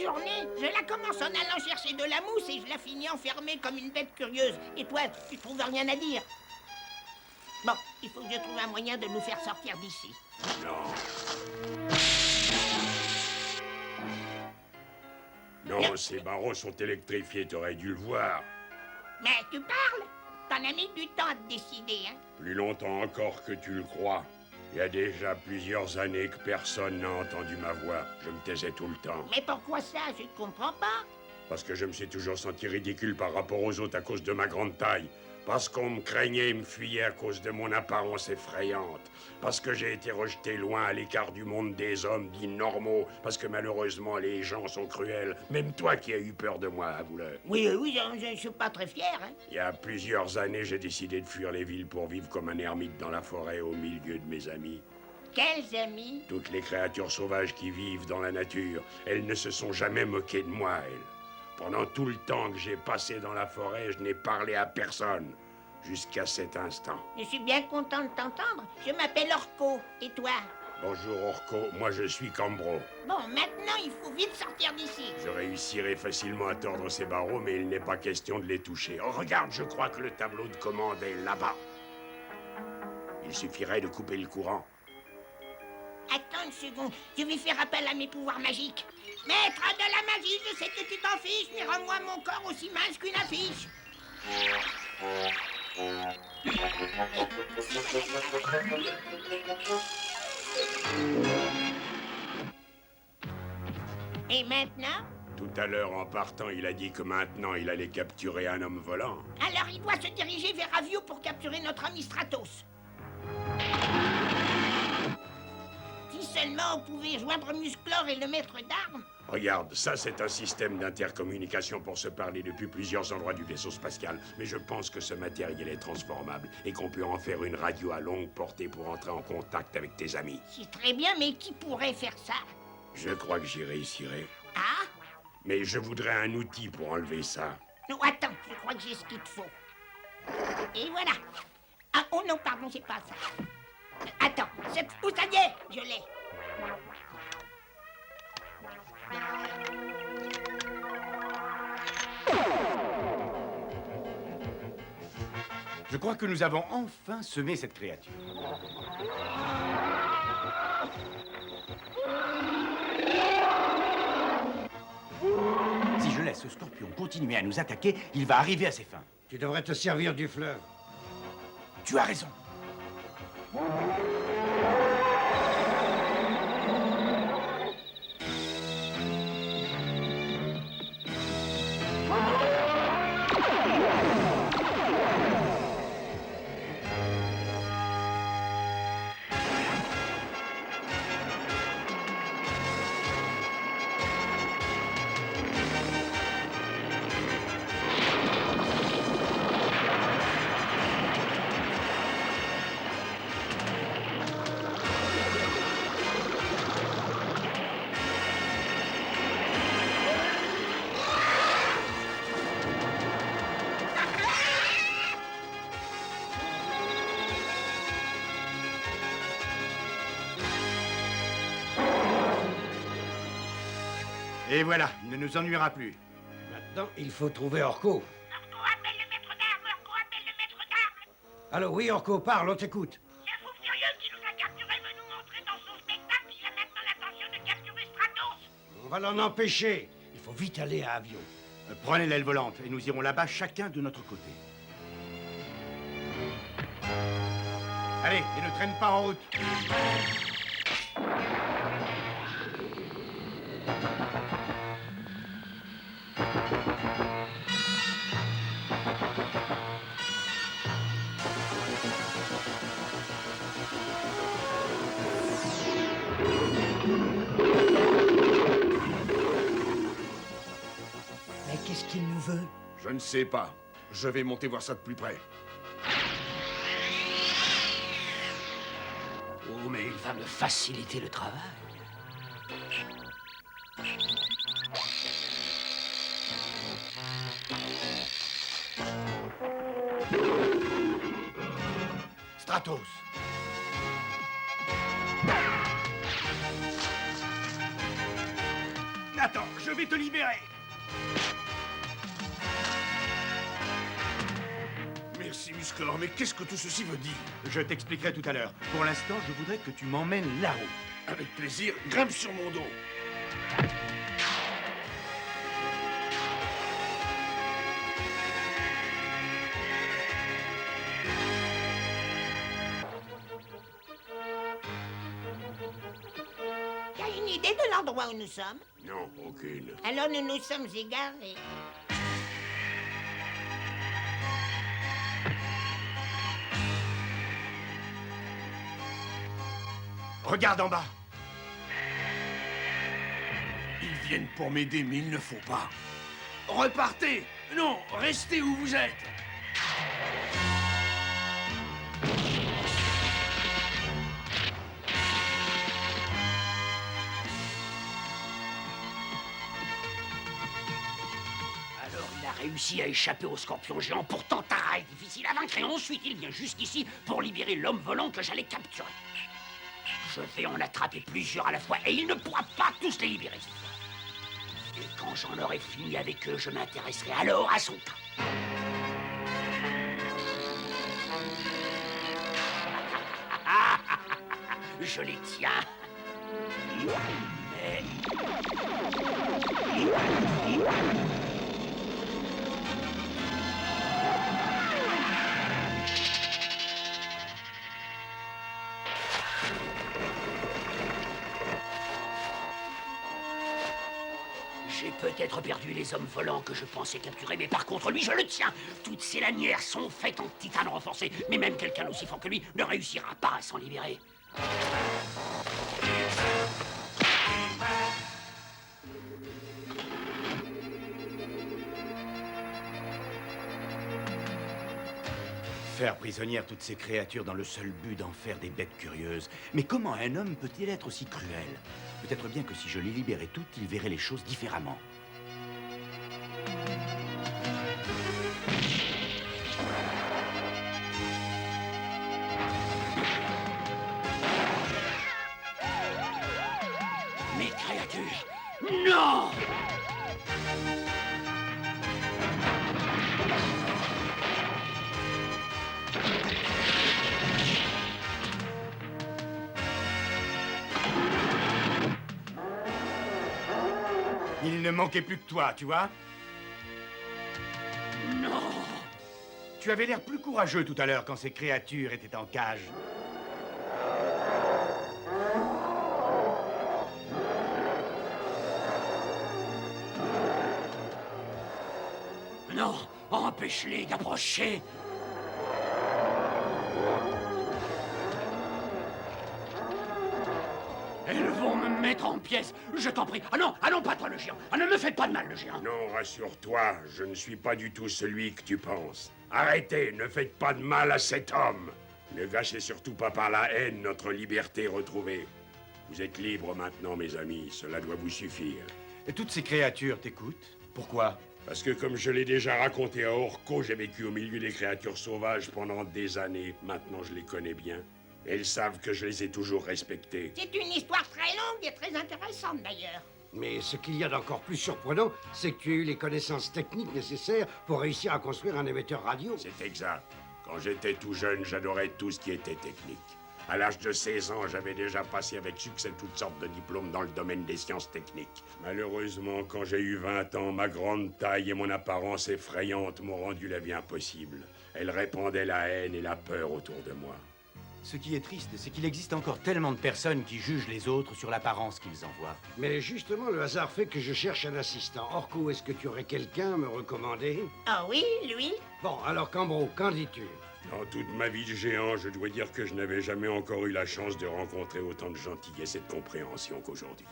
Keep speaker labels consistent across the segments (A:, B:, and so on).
A: journée. Je la commence en allant chercher de la mousse et je la finis enfermée comme une bête curieuse. Et toi, tu trouves rien à dire? Bon, il faut que je trouve un moyen de nous faire sortir d'ici.
B: Non, ces barreaux sont électrifiés, t'aurais dû le voir.
A: Mais tu parles? T'en as mis du temps à te décider, hein?
B: Plus longtemps encore que tu le crois. Il y a déjà plusieurs années que personne n'a entendu ma voix. Je me taisais tout le temps.
A: Mais pourquoi ça? Je ne comprends pas.
B: Parce que je me suis toujours senti ridicule par rapport aux autres à cause de ma grande taille. Parce qu'on me craignait et me fuyait à cause de mon apparence effrayante. Parce que j'ai été rejeté loin à l'écart du monde des hommes dits normaux. Parce que malheureusement les gens sont cruels. Même toi qui as eu peur de moi, avoue-le.
A: Oui, je suis pas très fier, hein.
B: Il y a plusieurs années, j'ai décidé de fuir les villes pour vivre comme un ermite dans la forêt au milieu de mes amis.
A: Quels amis?
B: Toutes les créatures sauvages qui vivent dans la nature, elles ne se sont jamais moquées de moi, elles. Pendant tout le temps que j'ai passé dans la forêt, je n'ai parlé à personne. Jusqu'à cet instant.
A: Je suis bien content de t'entendre. Je m'appelle Orko. Et toi?
B: Bonjour Orko, moi je suis Cambro.
A: Bon, maintenant il faut vite sortir d'ici.
B: Je réussirai facilement à tordre ces barreaux, mais il n'est pas question de les toucher. Oh, regarde, je crois que le tableau de commande est là-bas. Il suffirait de couper le courant.
A: Attends une seconde, je vais faire appel à mes pouvoirs magiques. Maître de la magie, je sais que tu t'en fiches, mais rends-moi mon corps aussi mince qu'une affiche. Et maintenant?
B: Tout à l'heure, en partant, il a dit que maintenant, il allait capturer un homme volant.
A: Alors il doit se diriger vers Avio pour capturer notre ami Stratos. Si seulement on pouvait joindre Musclor et le maître d'armes.
B: Regarde, ça c'est un système d'intercommunication pour se parler depuis plusieurs endroits du vaisseau spatial. Mais je pense que ce matériel est transformable et qu'on peut en faire une radio à longue portée pour entrer en contact avec tes amis.
A: C'est très bien, mais qui pourrait faire ça?
B: Je crois que j'y réussirai.
A: Ah?
B: Mais je voudrais un outil pour enlever ça.
A: Non, attends, je crois que j'ai ce qu'il te faut. Et voilà. Ah, oh non, pardon, c'est pas ça. Attends, c'est... Oh, ça y est, je l'ai.
C: Je crois que nous avons enfin semé cette créature. Si je laisse ce scorpion continuer à nous attaquer, il va arriver à ses fins.
D: Tu devrais te servir du fleuve.
C: Tu as raison. Et voilà, il ne nous ennuiera plus.
D: Maintenant, il faut trouver Orko.
A: Orko, appelle le maître d'armes. Orko, appelle le maître d'armes.
D: Allô, oui, Orko, parle, on t'écoute.
A: Ce fou furieux qui nous a capturés veut nous montrer dans son spectacle qu'il a maintenant l'intention de capturer Stratos.
D: On va l'en empêcher. Il faut vite aller à Avio.
C: Prenez l'aile volante et nous irons là-bas chacun de notre côté. Allez, et ne traîne pas en route.
D: Mais qu'est-ce qu'il nous veut?
E: Je ne sais pas. Je vais monter voir ça de plus près.
D: Oh, mais il va me faciliter le travail.
C: Stratos. Attends, je vais te libérer.
E: Merci, Musclor, mais qu'est-ce que tout ceci veut dire?
C: Je t'expliquerai tout à l'heure. Pour l'instant, je voudrais que tu m'emmènes là-haut.
E: Avec plaisir, grimpe sur mon dos.
A: T'as une idée de l'endroit où nous sommes?
B: Non, aucune.
A: Alors nous nous sommes égarés.
C: Regarde en bas.
E: Ils viennent pour m'aider, mais il ne faut pas. Repartez! Non, restez où vous êtes!
D: Alors il a réussi à échapper au scorpion géant, pourtant Tara est difficile à vaincre, et ensuite il vient jusqu'ici pour libérer l'homme volant que j'allais capturer. Je vais en attraper plusieurs à la fois, et il ne pourra pas tous les libérer. Et quand j'en aurai fini avec eux, je m'intéresserai alors à son cas. Je les tiens. Mais... J'ai peut-être perdu les hommes volants que je pensais capturer, mais par contre, lui, je le tiens. Toutes ces lanières sont faites en titane renforcé, mais même quelqu'un aussi fort que lui ne réussira pas à s'en libérer.
C: Faire prisonnière toutes ces créatures dans le seul but d'en faire des bêtes curieuses. Mais comment un homme peut-il être aussi cruel? Peut-être bien que si je les libérais toutes, il verrait les choses différemment.
D: Mes créatures, non!
C: Il ne manquait plus que toi, tu vois?
D: Non!
C: Tu avais l'air plus courageux tout à l'heure quand ces créatures étaient en cage.
D: Non! Empêche-les d'approcher! Elles vont me mettre en pièces, je t'en prie. Ah non, pas toi le géant. Ah, ne me faites pas de mal, le géant.
B: Non, rassure-toi, je ne suis pas du tout celui que tu penses. Arrêtez, ne faites pas de mal à cet homme. Ne gâchez surtout pas par la haine notre liberté retrouvée. Vous êtes libres maintenant, mes amis, cela doit vous suffire.
C: Et toutes ces créatures t'écoutent? Pourquoi?
B: Parce que comme je l'ai déjà raconté à Orko, j'ai vécu au milieu des créatures sauvages pendant des années. Maintenant, je les connais bien. Elles savent que je les ai toujours respectées.
A: C'est une histoire très longue et très intéressante d'ailleurs.
D: Mais ce qu'il y a d'encore plus surprenant, c'est que tu as eu les connaissances techniques nécessaires pour réussir à construire un émetteur radio.
B: C'est exact. Quand j'étais tout jeune, j'adorais tout ce qui était technique. À l'âge de 16 ans, j'avais déjà passé avec succès toutes sortes de diplômes dans le domaine des sciences techniques. Malheureusement, quand j'ai eu 20 ans, ma grande taille et mon apparence effrayante m'ont rendu la vie impossible. Elle répandait la haine et la peur autour de moi.
C: Ce qui est triste, c'est qu'il existe encore tellement de personnes qui jugent les autres sur l'apparence qu'ils envoient.
D: Mais justement, le hasard fait que je cherche un assistant. Orko, est-ce que tu aurais quelqu'un à me recommander?
A: Ah oui, lui?
D: Bon, alors Cambro, qu'en dis-tu?
B: Dans toute ma vie de géant, je dois dire que je n'avais jamais encore eu la chance de rencontrer autant de gentillesse et de compréhension qu'aujourd'hui.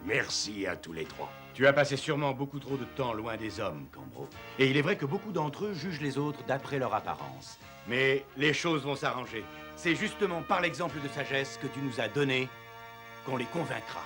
B: Merci à tous les trois.
C: Tu as passé sûrement beaucoup trop de temps loin des hommes, Cambro. Et il est vrai que beaucoup d'entre eux jugent les autres d'après leur apparence. Mais les choses vont s'arranger. C'est justement par l'exemple de sagesse que tu nous as donné qu'on les convaincra.